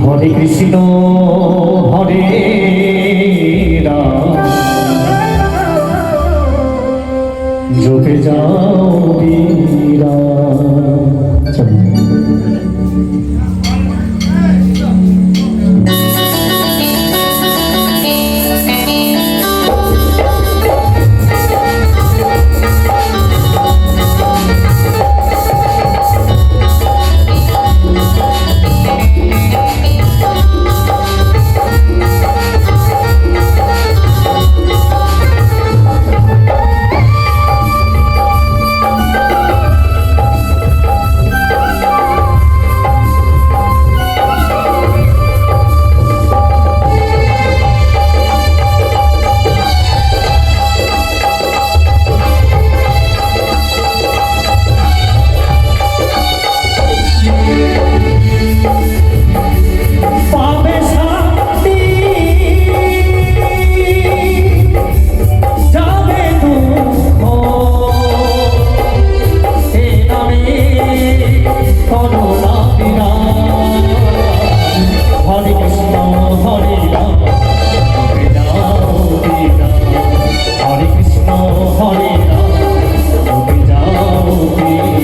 হরে কৃষ্ণ হরে রাম জপে যাও বীরা। হরে কৃষ্ণ হরে রাম জপে যাও বীরা। হরে কৃষ্ণ হরে রাম জপে যাও বীরা।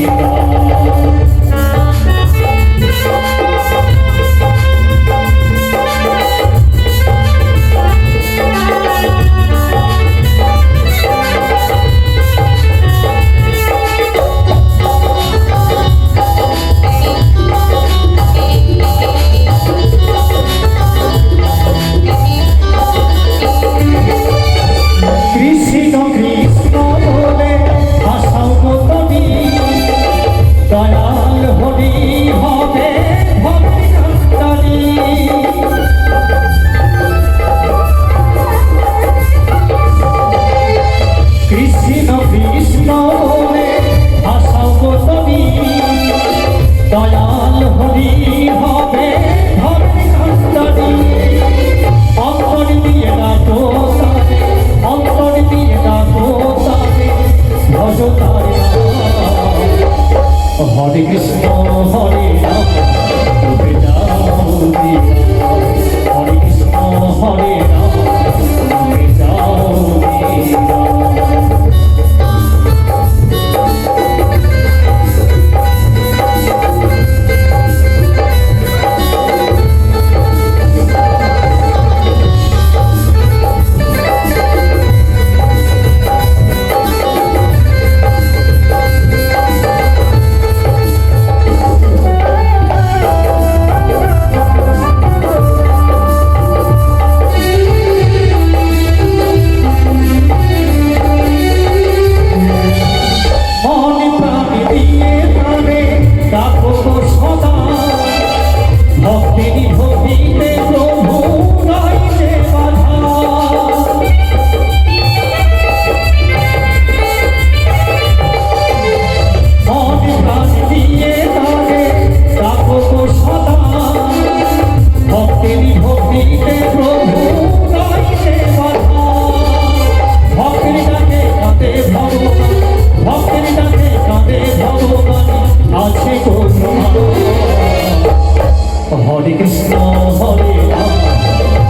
হরে কৃষ্ণ হরে রাম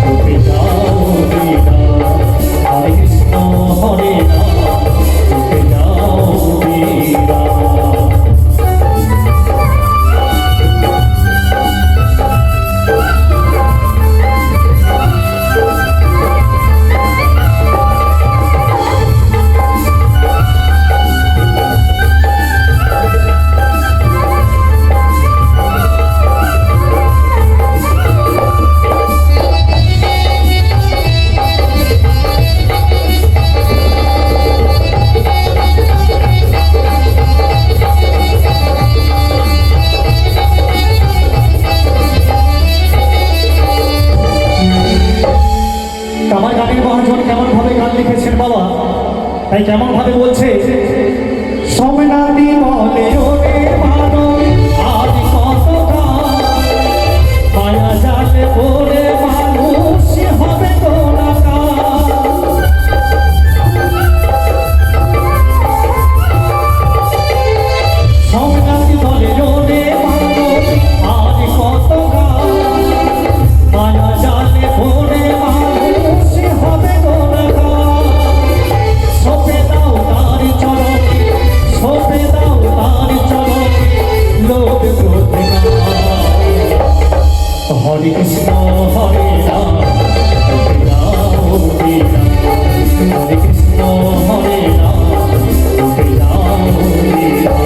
জপে যাও বীরা। হরে কৃষ্ণ হরে রাম জপে যাও বীরা। আমার গানের মহাজন কেমন ভাবে গান লিখেছেন বাবা, তাই কেমন ভাবে বলছে, সোমনাথী বলে ওরে মানো আজ কত মায়া জালে পড়ে মানুষ হবে তো না। সোমনাথী বলে ওরে মানো আজ কত হরে কৃষ্ণ হরে রাম হরে রাম হরে কৃষ্ণ হরে রাম হরে রাম হরে রাম